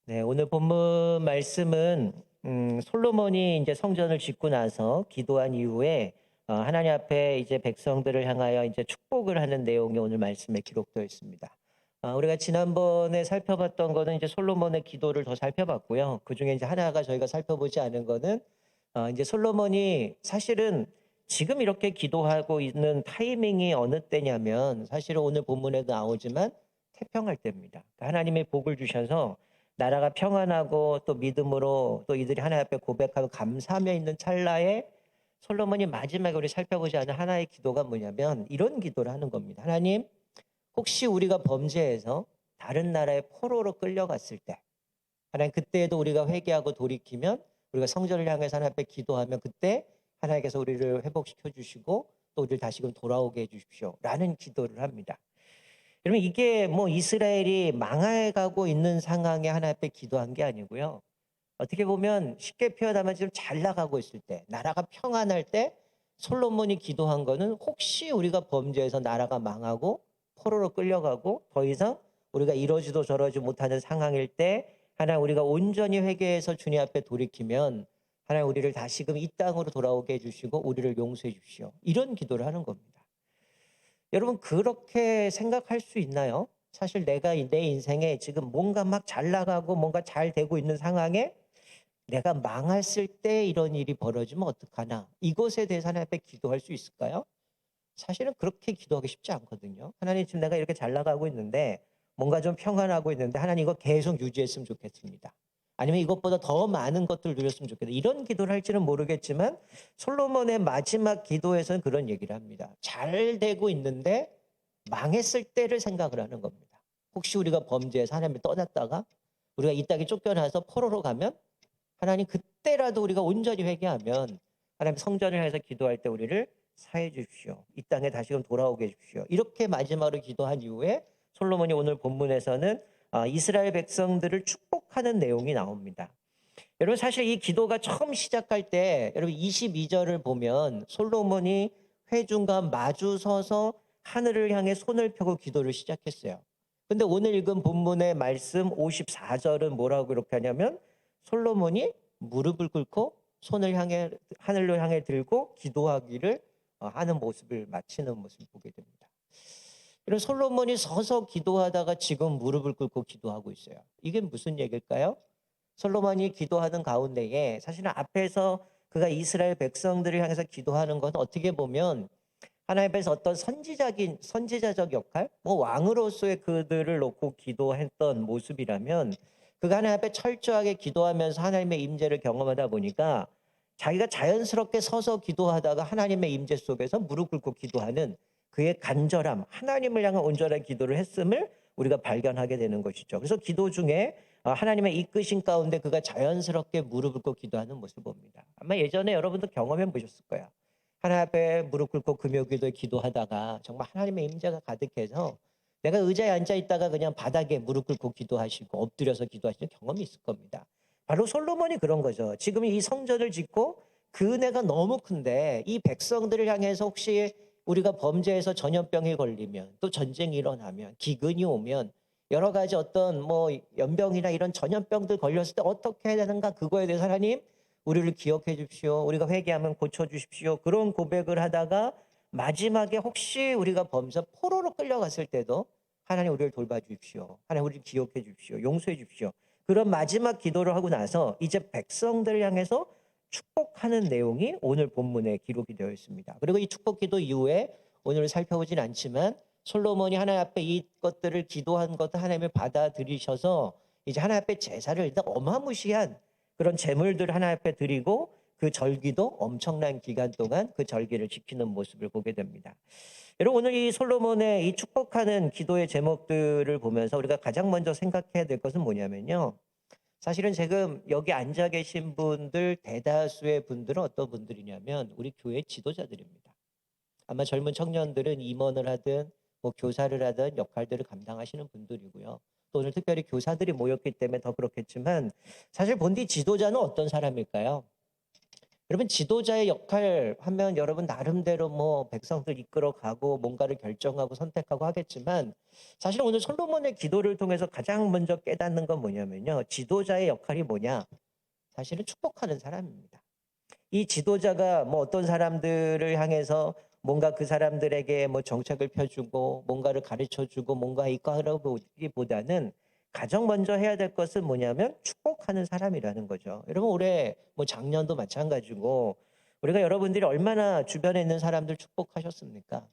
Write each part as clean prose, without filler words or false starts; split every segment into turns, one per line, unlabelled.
네, 오늘 본문 말씀은 솔로몬이 이제 성전을 짓고 나서 기도한 이후에 하나님 앞에 이제 백성들을 향하여 이제 축복을 하는 내용이 오늘 말씀에 기록되어 있습니다. 우리가 지난번에 살펴봤던 거는 이제 솔로몬의 기도를 더 살펴봤고요. 그 중에 이제 하나가 저희가 살펴보지 않은 거는 이제 솔로몬이 사실은 지금 이렇게 기도하고 있는 타이밍이 어느 때냐면 사실은 오늘 본문에도 나오지만 태평할 때입니다. 그러니까 하나님의 복을 주셔서 나라가 평안하고 또 믿음으로 또 이들이 하나님 앞에 고백하고 감사하며 있는 찰나에 솔로몬이 마지막에 우리 살펴보지 않은 하나의 기도가 뭐냐면 이런 기도를 하는 겁니다. 하나님, 혹시 우리가 범죄해서 다른 나라의 포로로 끌려갔을 때 하나님 그때에도 우리가 회개하고 돌이키면 우리가 성전을 향해서 하나님 앞에 기도하면 그때 하나님께서 우리를 회복시켜 주시고 또 우리를 다시금 돌아오게 해 주십시오 라는 기도를 합니다. 여러분 이게 뭐 이스라엘이 망해가고 있는 상황에 하나님 앞에 기도한 게 아니고요. 어떻게 보면 쉽게 표현하면 지금 잘 나가고 있을 때, 나라가 평안할 때 솔로몬이 기도한 거는 혹시 우리가 범죄해서 나라가 망하고 포로로 끌려가고 더 이상 우리가 이러지도 저러지 못하는 상황일 때 하나님 우리가 온전히 회개해서 주님 앞에 돌이키면 하나님 우리를 다시금 이 땅으로 돌아오게 해주시고 우리를 용서해 주십시오. 이런 기도를 하는 겁니다. 여러분 그렇게 생각할 수 있나요? 사실 내가 내 인생에 지금 뭔가 막 잘 나가고 뭔가 잘 되고 있는 상황에 내가 망했을 때 이런 일이 벌어지면 어떡하나? 이것에 대해서 하나님 앞에 기도할 수 있을까요? 사실은 그렇게 기도하기 쉽지 않거든요. 하나님 지금 내가 이렇게 잘 나가고 있는데 뭔가 좀 평안하고 있는데 하나님 이거 계속 유지했으면 좋겠습니다. 아니면 이것보다 더 많은 것들 누렸으면 좋겠다. 이런 기도를 할지는 모르겠지만 솔로몬의 마지막 기도에서는 그런 얘기를 합니다. 잘 되고 있는데 망했을 때를 생각을 하는 겁니다. 혹시 우리가 범죄해서 하나님을 떠났다가 우리가 이 땅에 쫓겨나서 포로로 가면 하나님 그때라도 우리가 온전히 회개하면 하나님 성전을 해서 기도할 때 우리를 사해 주십시오. 이 땅에 다시금 돌아오게 해 주십시오. 이렇게 마지막으로 기도한 이후에 솔로몬이 오늘 본문에서는 이스라엘 백성들을 축복하는 내용이 나옵니다. 여러분 사실 이 기도가 처음 시작할 때 여러분 22절을 보면 솔로몬이 회중과 마주 서서 하늘을 향해 손을 펴고 기도를 시작했어요. 근데 오늘 읽은 본문의 말씀 54절은 뭐라고 이렇게 하냐면 솔로몬이 무릎을 꿇고 손을 향해 하늘로 향해 들고 기도하기를 하는 모습을 마치는 모습을 보게 됩니다. 이런 솔로몬이 서서 기도하다가 지금 무릎을 꿇고 기도하고 있어요. 이게 무슨 얘기일까요? 솔로몬이 기도하는 가운데에 사실은 앞에서 그가 이스라엘 백성들을 향해서 기도하는 건 어떻게 보면 하나님 앞에서 어떤 선지자적 역할, 뭐 왕으로서의 그들을 놓고 기도했던 모습이라면 그가 하나님 앞에 철저하게 기도하면서 하나님의 임재를 경험하다 보니까 자기가 자연스럽게 서서 기도하다가 하나님의 임재 속에서 무릎 꿇고 기도하는 그의 간절함, 하나님을 향한 온전한 기도를 했음을 우리가 발견하게 되는 것이죠. 그래서 기도 중에 하나님의 이끄신 가운데 그가 자연스럽게 무릎 꿇고 기도하는 모습을 봅니다. 아마 예전에 여러분도 경험해 보셨을 거야. 하나님 앞에 무릎 꿇고 금요기도에 기도하다가 정말 하나님의 임재가 가득해서 내가 의자에 앉아 있다가 그냥 바닥에 무릎 꿇고 기도하시고 엎드려서 기도하시는 경험이 있을 겁니다. 바로 솔로몬이 그런 거죠. 지금 이 성전을 짓고 그 은혜가 너무 큰데 이 백성들을 향해서 혹시 우리가 범죄해서 전염병이 걸리면 또 전쟁이 일어나면 기근이 오면 여러 가지 어떤 뭐 연병이나 이런 전염병들 걸렸을 때 어떻게 해야 되는가 그거에 대해서 하나님 우리를 기억해 주십시오. 우리가 회개하면 고쳐 주십시오. 그런 고백을 하다가 마지막에 혹시 우리가 범죄 포로로 끌려갔을 때도 하나님 우리를 돌봐 주십시오. 하나님 우리를 기억해 주십시오. 용서해 주십시오. 그런 마지막 기도를 하고 나서 이제 백성들을 향해서 축복하는 내용이 오늘 본문에 기록이 되어 있습니다. 그리고 이 축복 기도 이후에 오늘 살펴보진 않지만 솔로몬이 하나님 앞에 이것들을 기도한 것도 하나님을 받아들이셔서 이제 하나님 앞에 제사를 일단 어마무시한 그런 제물들 하나님 앞에 드리고 그 절기도 엄청난 기간 동안 그 절기를 지키는 모습을 보게 됩니다. 여러분 오늘 이 솔로몬의 이 축복하는 기도의 제목들을 보면서 우리가 가장 먼저 생각해야 될 것은 뭐냐면요. 사실은 지금 여기 앉아 계신 분들 대다수의 분들은 어떤 분들이냐면 우리 교회 지도자들입니다. 아마 젊은 청년들은 임원을 하든 뭐 교사를 하든 역할들을 감당하시는 분들이고요. 또 오늘 특별히 교사들이 모였기 때문에 더 그렇겠지만 사실 본디 지도자는 어떤 사람일까요? 여러분 지도자의 역할 하면 여러분 나름대로 뭐 백성들 이끌어가고 뭔가를 결정하고 선택하고 하겠지만 사실 오늘 솔로몬의 기도를 통해서 가장 먼저 깨닫는 건 뭐냐면요. 지도자의 역할이 뭐냐? 사실은 축복하는 사람입니다. 이 지도자가 뭐 어떤 사람들을 향해서 뭔가 그 사람들에게 뭐 정책을 펴주고 뭔가를 가르쳐주고 뭔가 이끌어보기보다는 가장 먼저 해야 될 것은 뭐냐면 축복하는 사람이라는 거죠. 여러분 올해 뭐 작년도 마찬가지고 우리가 여러분들이 얼마나 주변에 있는 사람들 축복하셨습니까?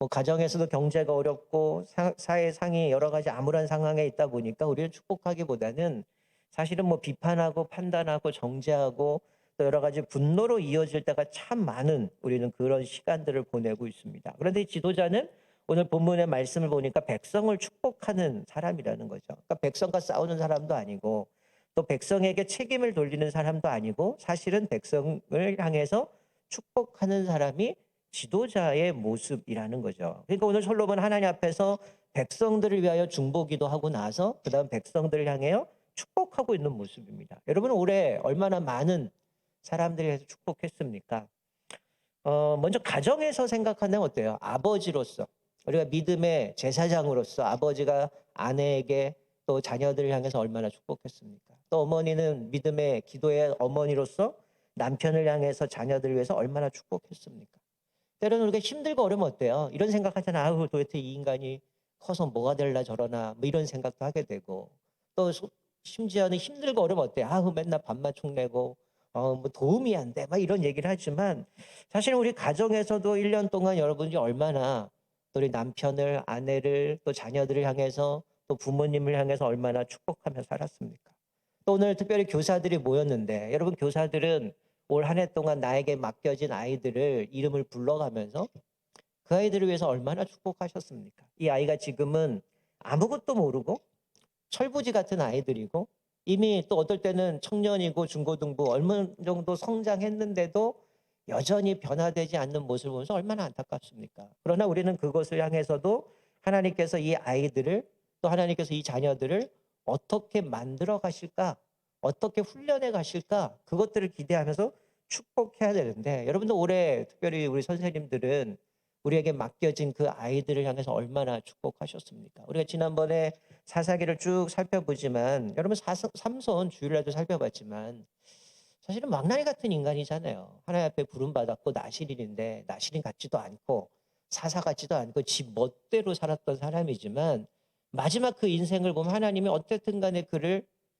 뭐 가정에서도 경제가 어렵고 사회 상이 여러 가지 암울한 상황에 있다 보니까 우리는 축복하기보다는 사실은 뭐 비판하고 판단하고 정죄하고 또 여러 가지 분노로 이어질 때가 참 많은 우리는 그런 시간들을 보내고 있습니다. 그런데 이 지도자는 오늘 본문의 말씀을 보니까 백성을 축복하는 사람이라는 거죠. 그러니까 백성과 싸우는 사람도 아니고 또 백성에게 책임을 돌리는 사람도 아니고 사실은 백성을 향해서 축복하는 사람이 지도자의 모습이라는 거죠. 그러니까 오늘 솔로몬 하나님 앞에서 백성들을 위하여 중보기도 하고 나서 그다음 백성들을 향하여 축복하고 있는 모습입니다. 여러분 올해 얼마나 많은 사람들이 해서 축복했습니까? 먼저 가정에서 생각하면 어때요? 아버지로서 우리가 믿음의 제사장으로서 아버지가 아내에게 또 자녀들을 향해서 얼마나 축복했습니까? 또 어머니는 믿음의 기도의 어머니로서 남편을 향해서 자녀들을 위해서 얼마나 축복했습니까? 때로는 우리가 힘들고 어려면 어때요? 이런 생각하잖아. 아우 도대체 이 인간이 커서 뭐가 될라 저러나 뭐 이런 생각도 하게 되고 또 심지어는 힘들고 어려면 어때요? 아우 맨날 밥만 축내고 뭐 도움이 안 돼. 막 이런 얘기를 하지만 사실 우리 가정에서도 1년 동안 여러분이 얼마나 또 우리 남편을 아내를 또 자녀들을 향해서 또 부모님을 향해서 얼마나 축복하며 살았습니까? 또 오늘 특별히 교사들이 모였는데 여러분 교사들은 올 한 해 동안 나에게 맡겨진 아이들을 이름을 불러가면서 그 아이들을 위해서 얼마나 축복하셨습니까? 이 아이가 지금은 아무것도 모르고 철부지 같은 아이들이고 이미 또 어떨 때는 청년이고 중고등부 얼마 정도 성장했는데도 여전히 변화되지 않는 모습을 보면서 얼마나 안타깝습니까? 그러나 우리는 그것을 향해서도 하나님께서 이 아이들을 또 하나님께서 이 자녀들을 어떻게 만들어 가실까? 어떻게 훈련해 가실까? 그것들을 기대하면서 축복해야 되는데 여러분들 올해 특별히 우리 선생님들은 우리에게 맡겨진 그 아이들을 향해서 얼마나 축복하셨습니까? 우리가 지난번에 사사기를 쭉 살펴보지만 여러분 삼손 주일날도 살펴봤지만 사실은 망나니 같은 인간이잖아요. 하나님 앞에 부름받았고 나실인인데 나실인 같지도 않고 사사 같지도 않고 지 멋대로 살았던 사람이지만 마지막 그 인생을 보면 하나님이 어쨌든 간에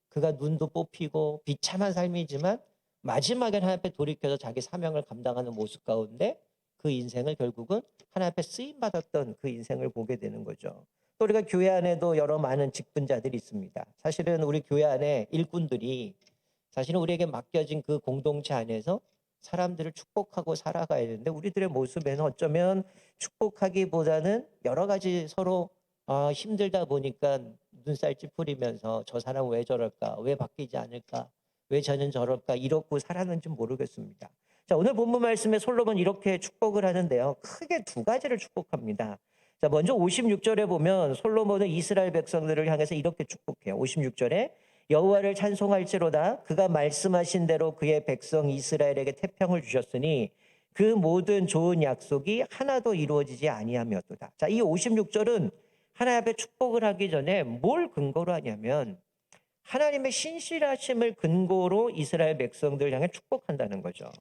그가 눈도 뽑히고 비참한 삶이지만 마지막에 하나님 앞에 돌이켜서 자기 사명을 감당하는 모습 가운데 그 인생을 결국은 하나님 앞에 쓰임받았던 그 인생을 보게 되는 거죠. 또 우리가 교회 안에도 여러 많은 직분자들이 있습니다. 사실은 우리 교회 안에 일꾼들이 사실은 우리에게 맡겨진 그 공동체 안에서 사람들을 축복하고 살아가야 되는데 우리들의 모습에는 어쩌면 축복하기보다는 여러 가지 서로 힘들다 보니까 눈살 찌푸리면서 저 사람 왜 저럴까? 왜 바뀌지 않을까? 왜 저는 저럴까? 이렇고 살았는지 모르겠습니다. 자, 오늘 본문 말씀에 솔로몬 이렇게 축복을 하는데요. 크게 두 가지를 축복합니다. 자, 먼저 56절에 보면 솔로몬은 이스라엘 백성들을 향해서 이렇게 축복해요. 56절에 여호와를 찬송할지로다 그가 말씀하신 대로 그의 백성 이스라엘에게 태평을 주셨으니 그 모든 좋은 약속이 하나도 이루어지지 아니하였도다. 자, 이 56절은 하나님 앞에 축복을 하기 전에 뭘 근거로 하냐면 하나님의 신실하심을 근거로 이스라엘 백성들 향해 축복한다는 거죠.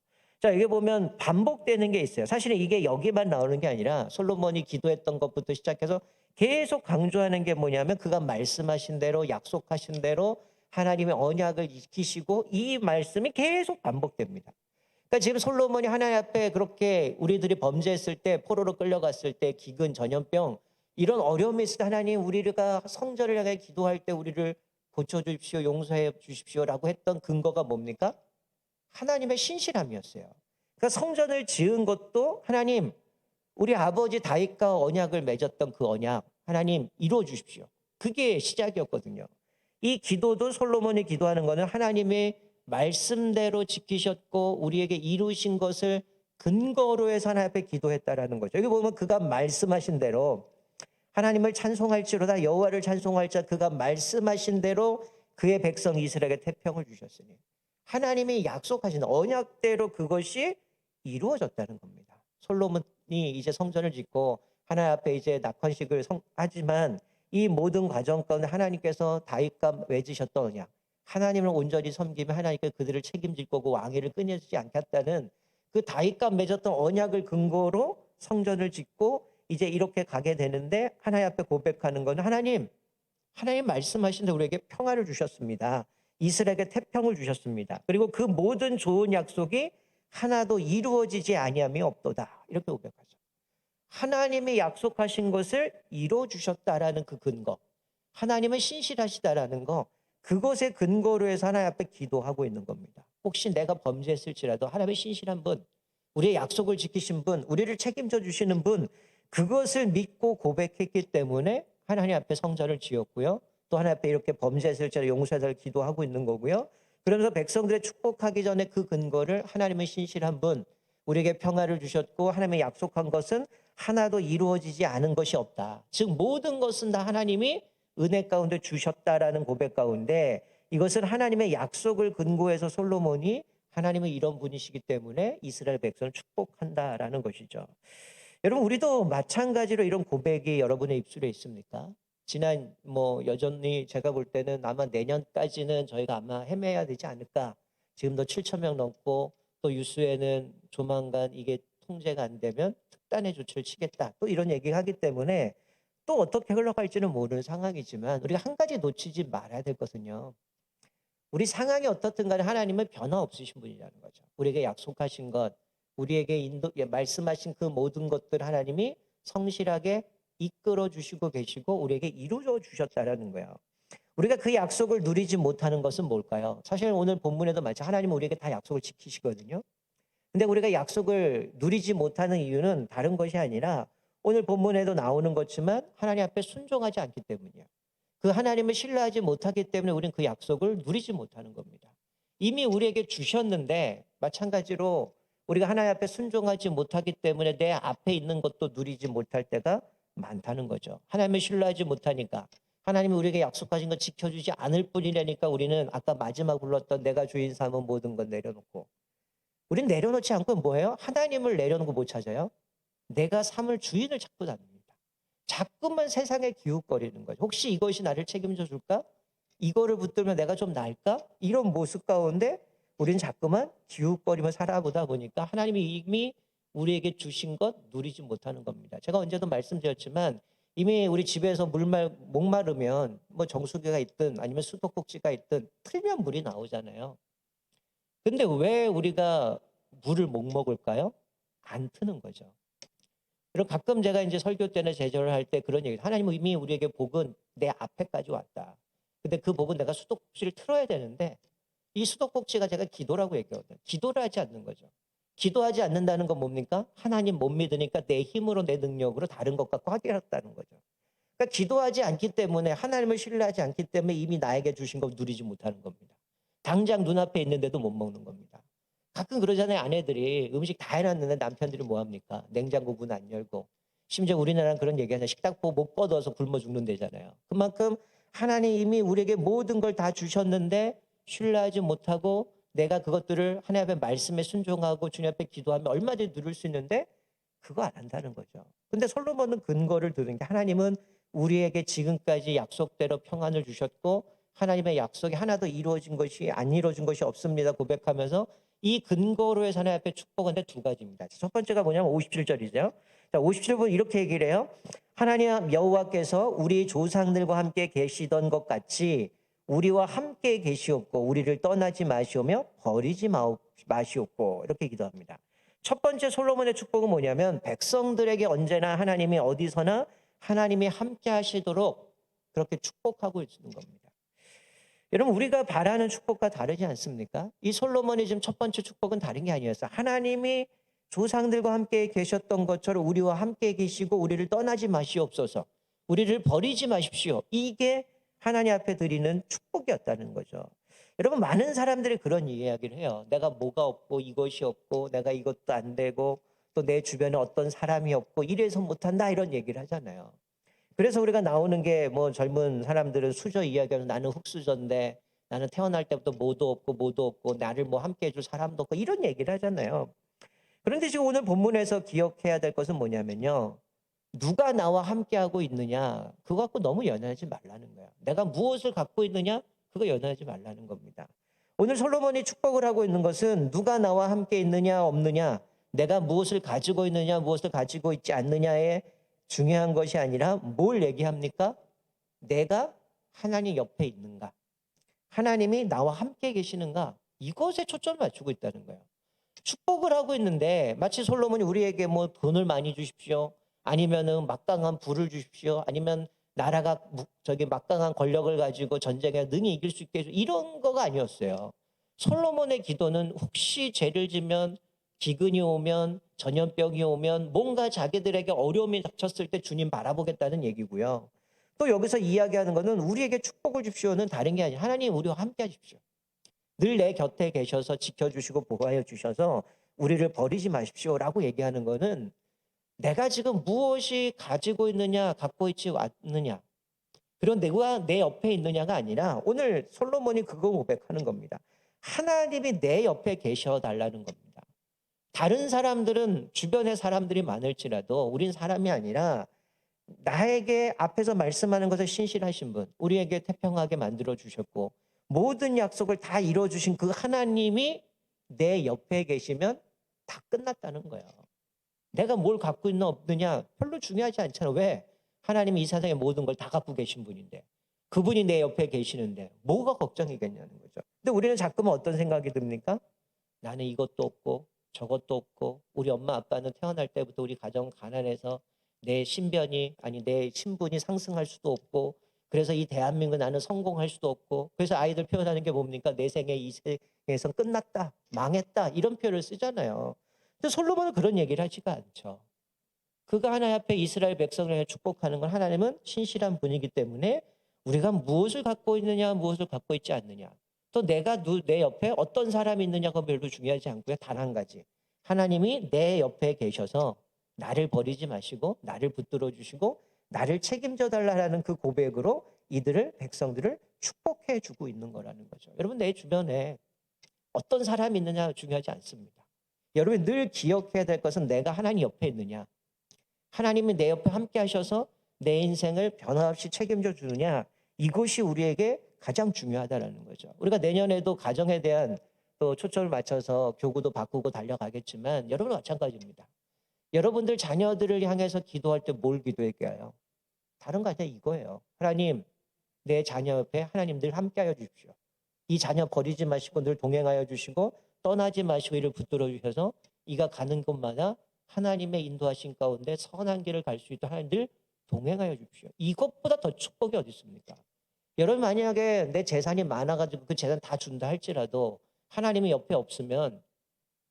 자, 여기 보면 반복되는 게 있어요. 사실은 이게 여기만 나오는 게 아니라 솔로몬이 기도했던 것부터 시작해서 계속 강조하는 게 뭐냐면 그가 말씀하신 대로 약속하신 대로 하나님의 언약을 지키시고 이 말씀이 계속 반복됩니다. 그러니까 지금 솔로몬이 하나님 앞에 그렇게 우리들이 범죄했을 때 포로로 끌려갔을 때 기근 전염병 이런 어려움이 있을 때 하나님 우리가 성전을 향해 기도할 때 우리를 고쳐주십시오 용서해 주십시오라고 했던 근거가 뭡니까? 하나님의 신실함이었어요. 그러니까 성전을 지은 것도 하나님 우리 아버지 다윗과 언약을 맺었던 그 언약 하나님 이루어 주십시오. 그게 시작이었거든요. 이 기도도 솔로몬이 기도하는 것은 하나님의 말씀대로 지키셨고 우리에게 이루신 것을 근거로 해서 하나님 앞에 기도했다라는 거죠. 여기 보면 그가 말씀하신 대로 하나님을 찬송할지로다 여호와를 찬송할 자 그가 말씀하신 대로 그의 백성 이스라엘에게 태평을 주셨으니 하나님이 약속하신 언약대로 그것이 이루어졌다는 겁니다. 솔로몬이 이제 성전을 짓고 하나님 앞에 이제 낙헌식을 하지만 이 모든 과정 가운데 하나님께서 다윗과 맺으셨던 언약, 하나님을 온전히 섬기면 하나님께 그들을 책임질 거고 왕위를 끊어지지 않겠다는 그 다윗과 맺었던 언약을 근거로 성전을 짓고 이제 이렇게 가게 되는데 하나님 앞에 고백하는 건 하나님 말씀하신 대로 우리에게 평화를 주셨습니다. 이스라엘에게 태평을 주셨습니다. 그리고 그 모든 좋은 약속이 하나도 이루어지지 아니함이 없도다. 이렇게 고백하죠. 하나님이 약속하신 것을 이루어 주셨다라는 그 근거, 하나님은 신실하시다라는 거, 그것의 근거로 해서 하나님 앞에 기도하고 있는 겁니다. 혹시 내가 범죄했을지라도 하나님의 신실한 분, 우리의 약속을 지키신 분, 우리를 책임져 주시는 분, 그것을 믿고 고백했기 때문에 하나님 앞에 성전을 지었고요. 또 하나님 앞에 이렇게 범죄했을지라도 용서해달라고 기도하고 있는 거고요. 그러면서 백성들의 축복하기 전에 그 근거를 하나님의 신실한 분, 우리에게 평화를 주셨고 하나님의 약속한 것은 하나도 이루어지지 않은 것이 없다. 즉 모든 것은 다 하나님이 은혜 가운데 주셨다라는 고백 가운데 이것은 하나님의 약속을 근거해서 솔로몬이 하나님은 이런 분이시기 때문에 이스라엘 백성을 축복한다라는 것이죠. 여러분 우리도 마찬가지로 이런 고백이 여러분의 입술에 있습니까? 지난 여전히 제가 볼 때는 아마 내년까지는 저희가 아마 헤매야 되지 않을까. 지금도 7천 명 넘고 또 유수에는 조만간 이게 통제가 안 되면 특단의 조치를 치겠다. 또 이런 얘기를 하기 때문에 또 어떻게 흘러갈지는 모르는 상황이지만 우리가 한 가지 놓치지 말아야 될 것은요. 우리 상황이 어떻든 간에 하나님은 변화 없으신 분이라는 거죠. 우리에게 약속하신 것, 우리에게 말씀하신 그 모든 것들 하나님이 성실하게 이끌어 주시고 계시고 우리에게 이루어 주셨다라는 거예요. 우리가 그 약속을 누리지 못하는 것은 뭘까요? 사실 오늘 본문에도 마찬가지 하나님은 우리에게 다 약속을 지키시거든요. 근데 우리가 약속을 누리지 못하는 이유는 다른 것이 아니라 오늘 본문에도 나오는 것지만 하나님 앞에 순종하지 않기 때문이에요. 그 하나님을 신뢰하지 못하기 때문에 우리는 그 약속을 누리지 못하는 겁니다. 이미 우리에게 주셨는데 마찬가지로 우리가 하나님 앞에 순종하지 못하기 때문에 내 앞에 있는 것도 누리지 못할 때가 많다는 거죠. 하나님을 신뢰하지 못하니까 하나님이 우리에게 약속하신 것 지켜주지 않을 뿐이라니까 우리는 아까 마지막 불렀던 내가 주인 삼은 모든 것 내려놓고 우린 내려놓지 않고 뭐예요? 하나님을 내려놓고 못 찾아요. 내가 삼을 주인을 찾고 다닙니다. 자꾸만 세상에 기웃거리는 거죠. 혹시 이것이 나를 책임져 줄까? 이거를 붙들면 내가 좀 나을까? 이런 모습 가운데 우리는 자꾸만 기웃거리며 살아보다 보니까 하나님이 이미 우리에게 주신 것 누리지 못하는 겁니다. 제가 언제도 말씀드렸지만 이미 우리 집에서 목마르면 정수기가 있든 아니면 수도꼭지가 있든 틀면 물이 나오잖아요. 근데 왜 우리가 물을 못 먹을까요? 안 트는 거죠. 그리고 가끔 제가 이제 설교 때나 제절을 할 때 그런 얘기, 하나님은 이미 우리에게 복은 내 앞에까지 왔다. 근데 그 복은 내가 수도꼭지를 틀어야 되는데 이 수도꼭지가 제가 기도라고 얘기하거든요. 기도를 하지 않는 거죠. 기도하지 않는다는 건 뭡니까? 하나님 못 믿으니까 내 힘으로 내 능력으로 다른 것 갖고 하겠다는 거죠. 그러니까 기도하지 않기 때문에 하나님을 신뢰하지 않기 때문에 이미 나에게 주신 걸 누리지 못하는 겁니다. 당장 눈앞에 있는데도 못 먹는 겁니다. 가끔 그러잖아요. 아내들이 음식 다 해놨는데 남편들이 뭐 합니까? 냉장고 문 안 열고. 심지어 우리나라는 그런 얘기하잖아요. 식탁보 못 뻗어서 굶어 죽는다잖아요. 그만큼 하나님이 우리에게 모든 걸 다 주셨는데 신뢰하지 못하고 내가 그것들을 하나님 앞에 말씀에 순종하고 주님 앞에 기도하면 얼마든지 누릴 수 있는데 그거 안 한다는 거죠. 근데 솔로몬은 근거를 드는 게 하나님은 우리에게 지금까지 약속대로 평안을 주셨고 하나님의 약속이 하나도 안 이루어진 것이 없습니다. 고백하면서 이 근거로 해서 하나님 앞에 축복은 두 가지입니다. 첫 번째가 뭐냐면 57절이죠. 자, 57분 이렇게 얘기를 해요. 하나님 여호와께서 우리 조상들과 함께 계시던 것 같이 우리와 함께 계시옵고 우리를 떠나지 마시오며 버리지 마시옵고 이렇게 기도합니다. 첫 번째 솔로몬의 축복은 뭐냐면 백성들에게 언제나 하나님이 어디서나 하나님이 함께 하시도록 그렇게 축복하고 있는 겁니다. 여러분 우리가 바라는 축복과 다르지 않습니까? 이 솔로몬의 지금 첫 번째 축복은 다른 게 아니었어요. 하나님이 조상들과 함께 계셨던 것처럼 우리와 함께 계시고 우리를 떠나지 마시옵소서. 우리를 버리지 마십시오. 이게 하나님 앞에 드리는 축복이었다는 거죠. 여러분 많은 사람들이 그런 이야기를 해요. 내가 뭐가 없고 이것이 없고 내가 이것도 안 되고 또 내 주변에 어떤 사람이 없고 이래서 못한다 이런 얘기를 하잖아요. 그래서 우리가 나오는 게 젊은 사람들은 수저 이야기하면 나는 흙수저인데 나는 태어날 때부터 뭐도 없고 나를 뭐 함께 해줄 사람도 없고 이런 얘기를 하잖아요. 그런데 지금 오늘 본문에서 기억해야 될 것은 뭐냐면요. 누가 나와 함께하고 있느냐 그거 갖고 너무 연연하지 말라는 거야. 내가 무엇을 갖고 있느냐 그거 연연하지 말라는 겁니다. 오늘 솔로몬이 축복을 하고 있는 것은 누가 나와 함께 있느냐 없느냐 내가 무엇을 가지고 있느냐 무엇을 가지고 있지 않느냐에 중요한 것이 아니라 뭘 얘기합니까? 내가 하나님 옆에 있는가 하나님이 나와 함께 계시는가 이것에 초점을 맞추고 있다는 거예요. 축복을 하고 있는데 마치 솔로몬이 우리에게 뭐 돈을 많이 주십시오. 아니면은 막강한 부를 주십시오. 아니면 나라가 저기 막강한 권력을 가지고 전쟁에 능히 이길 수 있게 해줘. 이런 거가 아니었어요. 솔로몬의 기도는 혹시 죄를 지면 기근이 오면 전염병이 오면 뭔가 자기들에게 어려움이 닥쳤을 때 주님 바라보겠다는 얘기고요. 또 여기서 이야기하는 거는 우리에게 축복을 주십시오는 다른 게 아니라 하나님 우리와 함께 하십시오. 늘 내 곁에 계셔서 지켜주시고 보호하여 주셔서 우리를 버리지 마십시오라고 얘기하는 거는 내가 지금 무엇이 가지고 있느냐 갖고 있지 않느냐 그런 내가 내 옆에 있느냐가 아니라 오늘 솔로몬이 그거 고백하는 겁니다. 하나님이 내 옆에 계셔 달라는 겁니다. 다른 사람들은 주변에 사람들이 많을지라도 우린 사람이 아니라 나에게 앞에서 말씀하는 것에 신실하신 분, 우리에게 태평하게 만들어 주셨고 모든 약속을 다 이루어 주신 그 하나님이 내 옆에 계시면 다 끝났다는 거예요. 내가 뭘 갖고 있나 없느냐 별로 중요하지 않잖아. 왜? 하나님이 이 세상의 모든 걸 다 갖고 계신 분인데 그분이 내 옆에 계시는데 뭐가 걱정이겠냐는 거죠. 근데 우리는 자꾸만 어떤 생각이 듭니까? 나는 이것도 없고 저것도 없고 우리 엄마 아빠는 태어날 때부터 우리 가정 가난해서 내 신변이 아니 내 신분이 상승할 수도 없고 그래서 이 대한민국 나는 성공할 수도 없고 그래서 아이들 표현하는 게 뭡니까? 내 생에 이 세계에서 끝났다 망했다 이런 표현을 쓰잖아요. 근데 솔로몬은 그런 얘기를 하지가 않죠. 그가 하나님 앞에 이스라엘 백성을 축복하는 건 하나님은 신실한 분이기 때문에 우리가 무엇을 갖고 있느냐 무엇을 갖고 있지 않느냐 또 내가 내 옆에 어떤 사람이 있느냐가 별로 중요하지 않고요. 단 한 가지 하나님이 내 옆에 계셔서 나를 버리지 마시고 나를 붙들어 주시고 나를 책임져 달라는 그 고백으로 이들을 백성들을 축복해 주고 있는 거라는 거죠. 여러분 내 주변에 어떤 사람이 있느냐 중요하지 않습니다. 여러분 늘 기억해야 될 것은 내가 하나님 옆에 있느냐 하나님이 내 옆에 함께 하셔서 내 인생을 변함없이 책임져 주느냐 이것이 우리에게 가장 중요하다는 거죠. 우리가 내년에도 가정에 대한 또 초점을 맞춰서 교구도 바꾸고 달려가겠지만 여러분은 마찬가지입니다. 여러분들 자녀들을 향해서 기도할 때 뭘 기도할까요? 다른 거 아니라 이거예요. 하나님 내 자녀 옆에 하나님 늘 함께하여 주십시오. 이 자녀 버리지 마시고 늘 동행하여 주시고 떠나지 마시고 이를 붙들어 주셔서 이가 가는 곳마다 하나님의 인도하신 가운데 선한 길을 갈 수 있도록 하나님 늘 동행하여 주십시오. 이것보다 더 축복이 어디 있습니까? 여러분 만약에 내 재산이 많아가지고 그 재산 다 준다 할지라도 하나님이 옆에 없으면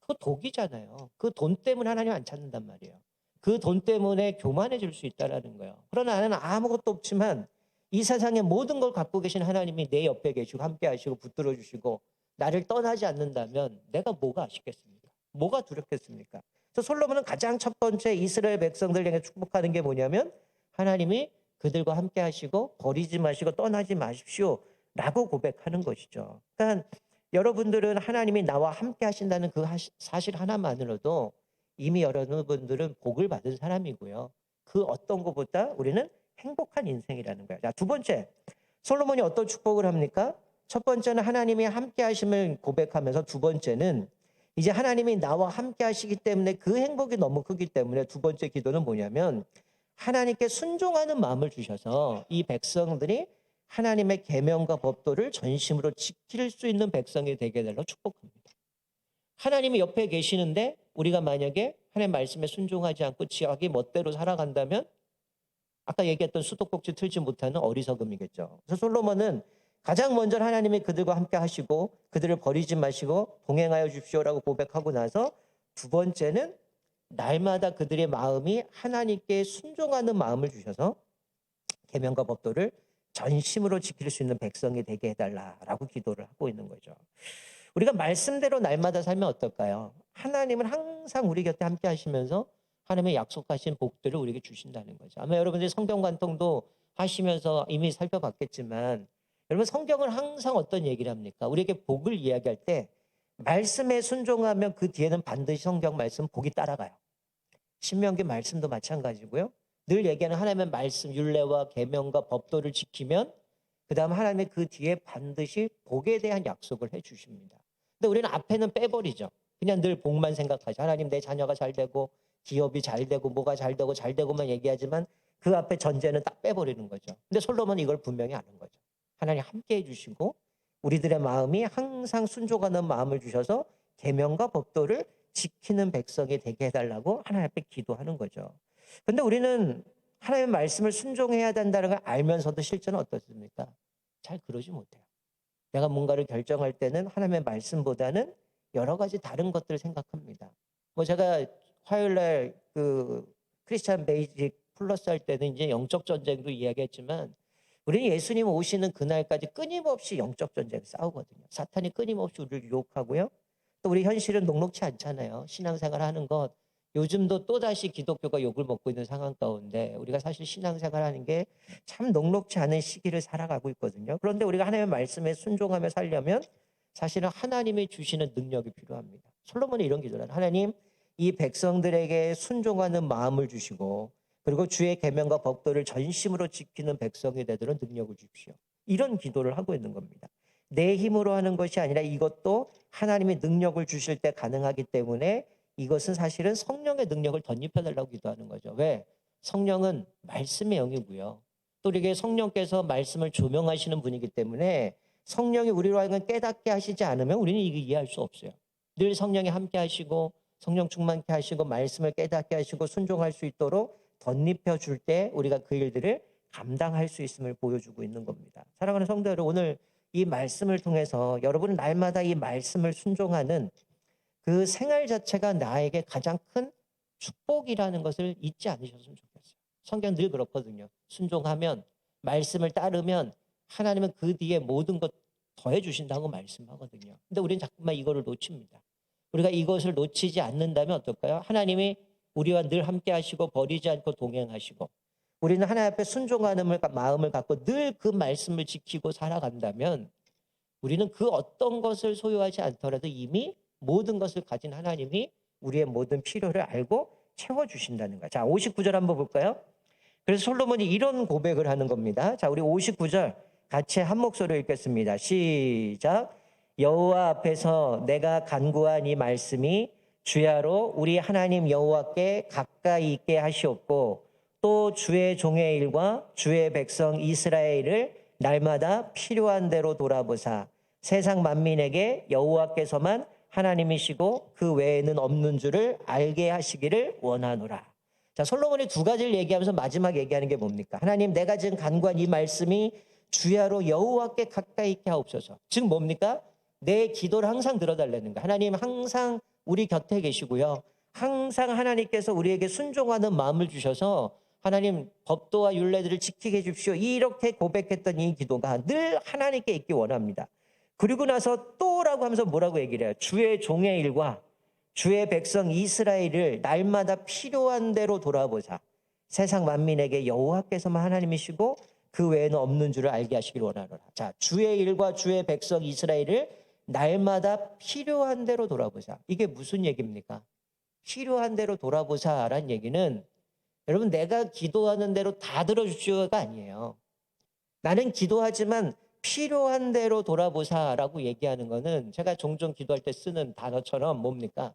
그거 독이잖아요. 그 돈 때문에 하나님 안 찾는단 말이에요. 그 돈 때문에 교만해질 수 있다라는 거예요. 그러나 나는 아무것도 없지만 이 세상의 모든 걸 갖고 계신 하나님이 내 옆에 계시고 함께 하시고 붙들어 주시고 나를 떠나지 않는다면 내가 뭐가 아쉽겠습니까? 뭐가 두렵겠습니까? 그래서 솔로몬은 가장 첫 번째 이스라엘 백성들 향해 축복하는 게 뭐냐면 하나님이 그들과 함께 하시고 버리지 마시고 떠나지 마십시오 라고 고백하는 것이죠. 그러니까 여러분들은 하나님이 나와 함께 하신다는 그 사실 하나만으로도 이미 여러분들은 복을 받은 사람이고요. 그 어떤 것보다 우리는 행복한 인생이라는 거예요. 자, 두 번째, 솔로몬이 어떤 축복을 합니까? 첫 번째는 하나님이 함께 하심을 고백하면서 두 번째는 이제 하나님이 나와 함께 하시기 때문에 그 행복이 너무 크기 때문에 두 번째 기도는 뭐냐면 하나님께 순종하는 마음을 주셔서 이 백성들이 하나님의 계명과 법도를 전심으로 지킬 수 있는 백성이 되게 해달라고 축복합니다. 하나님이 옆에 계시는데 우리가 만약에 하나님의 말씀에 순종하지 않고 자기 멋대로 살아간다면 아까 얘기했던 수도꼭지 틀지 못하는 어리석음이겠죠. 그래서 솔로몬은 가장 먼저 하나님이 그들과 함께 하시고 그들을 버리지 마시고 동행하여 주십시오라고 고백하고 나서 두 번째는 날마다 그들의 마음이 하나님께 순종하는 마음을 주셔서 계명과 법도를 전심으로 지킬 수 있는 백성이 되게 해달라라고 기도를 하고 있는 거죠. 우리가 말씀대로 날마다 살면 어떨까요? 하나님은 항상 우리 곁에 함께 하시면서 하나님의 약속하신 복들을 우리에게 주신다는 거죠. 아마 여러분들이 성경 관통도 하시면서 이미 살펴봤겠지만 여러분 성경은 항상 어떤 얘기를 합니까? 우리에게 복을 이야기할 때 말씀에 순종하면 그 뒤에는 반드시 성경 말씀 복이 따라가요. 신명기 말씀도 마찬가지고요. 늘 얘기하는 하나님의 말씀 율례와 계명과 법도를 지키면 그다음 하나님의 그 뒤에 반드시 복에 대한 약속을 해 주십니다. 근데 우리는 앞에는 빼버리죠. 그냥 늘 복만 생각하죠. 하나님 내 자녀가 잘 되고 기업이 잘 되고 뭐가 잘 되고만 얘기하지만 그 앞에 전제는 딱 빼버리는 거죠. 근데 솔로몬은 이걸 분명히 아는 거죠. 하나님 함께 해주시고 우리들의 마음이 항상 순종하는 마음을 주셔서 계명과 법도를 지키는 백성이 되게 해달라고 하나님 앞에 기도하는 거죠. 근데 우리는 하나님의 말씀을 순종해야 된다는 걸 알면서도 실제는 어떻습니까? 잘 그러지 못해요. 내가 뭔가를 결정할 때는 하나님의 말씀보다는 여러 가지 다른 것들을 생각합니다. 뭐 제가 화요일 날 크리스찬 베이직 플러스 할 때는 이제 영적 전쟁도 이야기했지만 우리는 예수님 오시는 그날까지 끊임없이 영적 전쟁을 싸우거든요. 사탄이 끊임없이 우리를 유혹하고요. 또 우리 현실은 녹록치 않잖아요. 신앙생활 하는 것. 요즘도 또다시 기독교가 욕을 먹고 있는 상황 가운데 우리가 사실 신앙생활 하는 게 참 녹록치 않은 시기를 살아가고 있거든요. 그런데 우리가 하나님의 말씀에 순종하며 살려면 사실은 하나님이 주시는 능력이 필요합니다. 솔로몬이 이런 기도를 해요. 하나님, 이 백성들에게 순종하는 마음을 주시고 그리고 주의 계명과 법도를 전심으로 지키는 백성이 되도록 능력을 주십시오. 이런 기도를 하고 있는 겁니다. 내 힘으로 하는 것이 아니라 이것도 하나님이 능력을 주실 때 가능하기 때문에 이것은 사실은 성령의 능력을 덧입혀달라고 기도하는 거죠. 왜? 성령은 말씀의 영이고요. 또 우리에게 성령께서 말씀을 조명하시는 분이기 때문에 성령이 우리로 하여금 깨닫게 하시지 않으면 우리는 이거 이해할 수 없어요. 늘 성령이 함께 하시고 성령 충만케 하시고 말씀을 깨닫게 하시고 순종할 수 있도록 덧입혀 줄 때 우리가 그 일들을 감당할 수 있음을 보여주고 있는 겁니다. 사랑하는 성도 여러분, 오늘 이 말씀을 통해서 여러분은 날마다 이 말씀을 순종하는 그 생활 자체가 나에게 가장 큰 축복이라는 것을 잊지 않으셨으면 좋겠어요. 성경 늘 그렇거든요. 순종하면 말씀을 따르면 하나님은 그 뒤에 모든 것 더해 주신다고 말씀하거든요. 근데 우리는 자꾸만 이거를 놓칩니다. 우리가 이것을 놓치지 않는다면 어떨까요? 하나님이 우리와 늘 함께 하시고 버리지 않고 동행하시고 우리는 하나님 앞에 순종하는 마음을 갖고 늘 그 말씀을 지키고 살아간다면 우리는 그 어떤 것을 소유하지 않더라도 이미 모든 것을 가진 하나님이 우리의 모든 필요를 알고 채워주신다는 거예요. 자, 59절 한번 볼까요? 그래서 솔로몬이 이런 고백을 하는 겁니다. 자, 우리 59절 같이 한 목소리로 읽겠습니다. 시작. 여호와 앞에서 내가 간구한 이 말씀이 주야로 우리 하나님 여호와께 가까이 있게 하시옵고 또 주의 종의 일과 주의 백성 이스라엘을 날마다 필요한 대로 돌아보사 세상 만민에게 여호와께서만 하나님이시고 그 외에는 없는 줄을 알게 하시기를 원하노라. 자, 솔로몬이 두 가지를 얘기하면서 마지막 얘기하는 게 뭡니까? 하나님, 내가 지금 간구한 이 말씀이 주야로 여호와께 가까이 있게 하옵소서. 즉 뭡니까? 내 기도를 항상 들어달라는 거야. 하나님 항상 우리 곁에 계시고요. 항상 하나님께서 우리에게 순종하는 마음을 주셔서 하나님 법도와 율례들을 지키게 해주십시오. 이렇게 고백했던 이 기도가 늘 하나님께 있기 원합니다. 그리고 나서 또라고 하면서 뭐라고 얘기를 해요? 주의 종의 일과 주의 백성 이스라엘을 날마다 필요한 대로 돌아보자. 세상 만민에게 여호와께서만 하나님이시고 그 외에는 없는 줄을 알게 하시길 원하노라. 자, 주의 일과 주의 백성 이스라엘을 날마다 필요한 대로 돌아보자. 이게 무슨 얘기입니까? 필요한 대로 돌아보자라는 얘기는 여러분 내가 기도하는 대로 다 들어주시오가 아니에요. 나는 기도하지만 필요한 대로 돌아보사라고 얘기하는 거는 제가 종종 기도할 때 쓰는 단어처럼 뭡니까?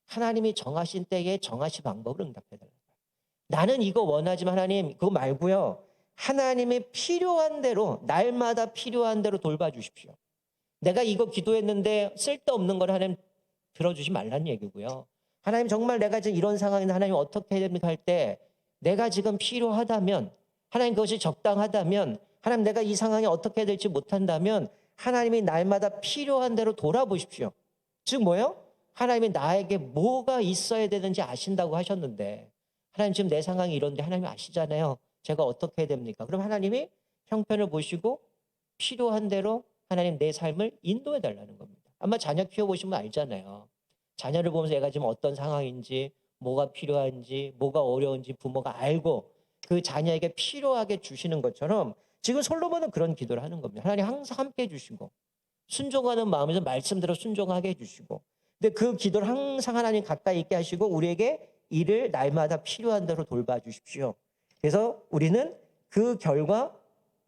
하나님이 정하신 때에 정하신 방법을 응답해달라고. 나는 이거 원하지만 하나님 그거 말고요. 하나님이 필요한 대로 날마다 필요한 대로 돌봐주십시오. 내가 이거 기도했는데 쓸데없는 걸 하나님 들어주지 말라는 얘기고요. 하나님 정말 내가 지금 이런 상황인데 하나님 어떻게 해야 됩니까 할 때 내가 지금 필요하다면 하나님 그것이 적당하다면 하나님 내가 이 상황에 어떻게 해야 될지 못한다면 하나님이 날마다 필요한 대로 돌아보십시오. 즉 뭐예요? 하나님이 나에게 뭐가 있어야 되는지 아신다고 하셨는데 하나님 지금 내 상황이 이런데 하나님 아시잖아요. 제가 어떻게 해야 됩니까? 그럼 하나님이 형편을 보시고 필요한 대로 하나님 내 삶을 인도해 달라는 겁니다. 아마 자녀 키워보시면 알잖아요. 자녀를 보면서 얘가 지금 어떤 상황인지 뭐가 필요한지 뭐가 어려운지 부모가 알고 그 자녀에게 필요하게 주시는 것처럼 지금 솔로몬은 그런 기도를 하는 겁니다. 하나님 항상 함께 해주시고 순종하는 마음에서 말씀대로 순종하게 해주시고, 근데 그 기도를 항상 하나님 가까이 있게 하시고 우리에게 이를 날마다 필요한 대로 돌봐주십시오. 그래서 우리는 그 결과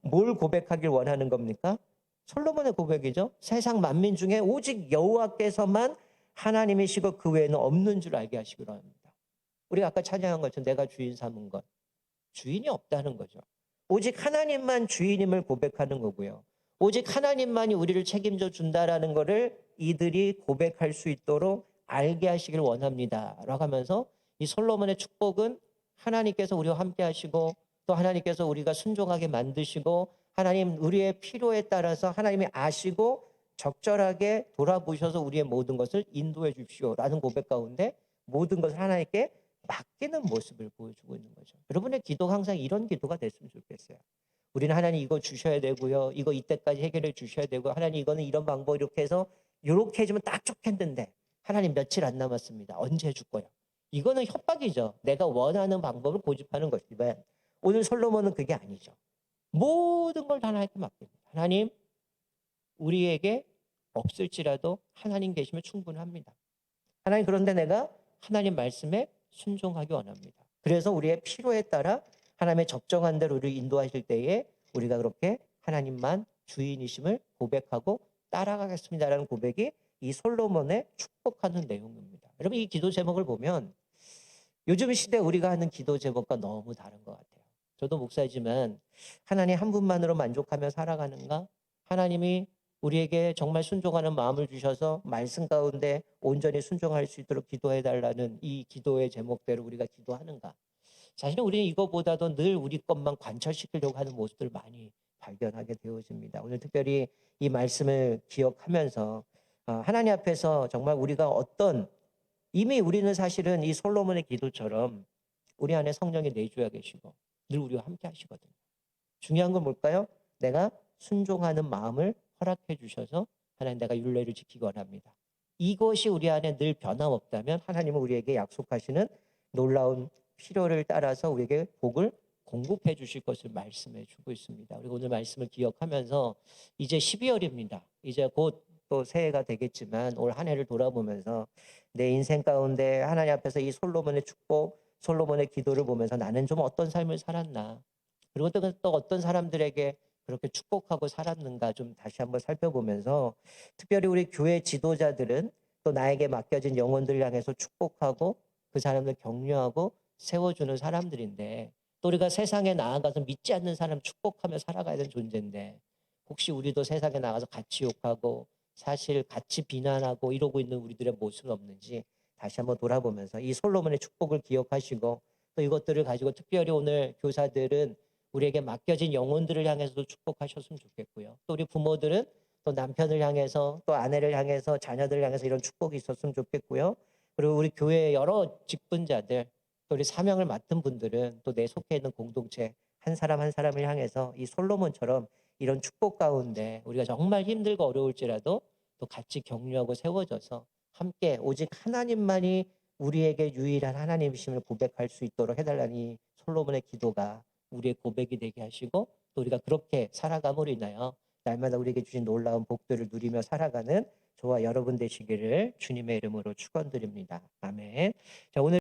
뭘 고백하길 원하는 겁니까? 솔로몬의 고백이죠. 세상 만민 중에 오직 여호와께서만 하나님이시고 그 외에는 없는 줄 알게 하시기 바랍니다. 우리가 아까 찬양한 것처럼 내가 주인 삼은 것, 주인이 없다는 거죠. 오직 하나님만 주인임을 고백하는 거고요. 오직 하나님만이 우리를 책임져 준다라는 것을 이들이 고백할 수 있도록 알게 하시길 원합니다 라고 하면서, 이 솔로몬의 축복은 하나님께서 우리와 함께 하시고 또 하나님께서 우리가 순종하게 만드시고 하나님 우리의 필요에 따라서 하나님이 아시고 적절하게 돌아보셔서 우리의 모든 것을 인도해 주십시오라는 고백 가운데 모든 것을 하나님께 맡기는 모습을 보여주고 있는 거죠. 여러분의 기도가 항상 이런 기도가 됐으면 좋겠어요. 우리는 하나님 이거 주셔야 되고요. 이거 이때까지 해결해 주셔야 되고, 하나님 이거는 이런 방법 이렇게 해서 이렇게 해주면 딱 좋겠는데 하나님 며칠 안 남았습니다. 언제 해줄 거야? 이거는 협박이죠. 내가 원하는 방법을 고집하는 것이지만 오늘 솔로몬은 그게 아니죠. 모든 걸 다 하나님께 맡깁니다. 하나님, 우리에게 없을지라도 하나님 계시면 충분합니다. 하나님, 그런데 내가 하나님 말씀에 순종하기 원합니다. 그래서 우리의 필요에 따라 하나님의 적정한 대로 우리를 인도하실 때에 우리가 그렇게 하나님만 주인이심을 고백하고 따라가겠습니다라는 고백이 이 솔로몬의 축복하는 내용입니다. 여러분, 이 기도 제목을 보면 요즘 시대 우리가 하는 기도 제목과 너무 다른 것 같아요. 저도 목사지만 하나님 한 분만으로 만족하며 살아가는가? 하나님이 우리에게 정말 순종하는 마음을 주셔서 말씀 가운데 온전히 순종할 수 있도록 기도해달라는 이 기도의 제목대로 우리가 기도하는가? 사실은 우리는 이거보다도 늘 우리 것만 관철시키려고 하는 모습들을 많이 발견하게 되어집니다. 오늘 특별히 이 말씀을 기억하면서 하나님 앞에서 정말 우리가 이미 우리는 사실은 이 솔로몬의 기도처럼 우리 안에 성령이 내주야 계시고 늘 우리와 함께 하시거든요. 중요한 건 뭘까요? 내가 순종하는 마음을 허락해 주셔서 하나님 내가 율례를 지키기 원합니다. 이것이 우리 안에 늘 변함없다면 하나님은 우리에게 약속하시는 놀라운 필요를 따라서 우리에게 복을 공급해 주실 것을 말씀해 주고 있습니다. 그리고 오늘 말씀을 기억하면서 이제 12월입니다. 이제 곧 또 새해가 되겠지만 올 한 해를 돌아보면서 내 인생 가운데 하나님 앞에서 이 솔로몬의 축복, 솔로몬의 기도를 보면서 나는 좀 어떤 삶을 살았나, 그리고 또 어떤 사람들에게 그렇게 축복하고 살았는가 좀 다시 한번 살펴보면서, 특별히 우리 교회 지도자들은 또 나에게 맡겨진 영혼들을 향해서 축복하고 그 사람들 격려하고 세워주는 사람들인데, 또 우리가 세상에 나아가서 믿지 않는 사람 축복하며 살아가야 되는 존재인데, 혹시 우리도 세상에 나가서 같이 욕하고 사실 같이 비난하고 이러고 있는 우리들의 모습은 없는지 다시 한번 돌아보면서 이 솔로몬의 축복을 기억하시고, 또 이것들을 가지고 특별히 오늘 교사들은 우리에게 맡겨진 영혼들을 향해서도 축복하셨으면 좋겠고요. 또 우리 부모들은 또 남편을 향해서 또 아내를 향해서 자녀들을 향해서 이런 축복이 있었으면 좋겠고요. 그리고 우리 교회의 여러 직분자들, 또 우리 사명을 맡은 분들은 또 내 속해 있는 공동체 한 사람 한 사람을 향해서 이 솔로몬처럼 이런 축복 가운데 우리가 정말 힘들고 어려울지라도 또 같이 격려하고 세워져서 함께 오직 하나님만이 우리에게 유일한 하나님이심을 고백할 수 있도록 해달라는 이 솔로몬의 기도가 우리의 고백이 되게 하시고, 또 우리가 그렇게 살아감으로 인하여 날마다 우리에게 주신 놀라운 복들을 누리며 살아가는 저와 여러분 되시기를 주님의 이름으로 축원드립니다. 아멘. 자, 오늘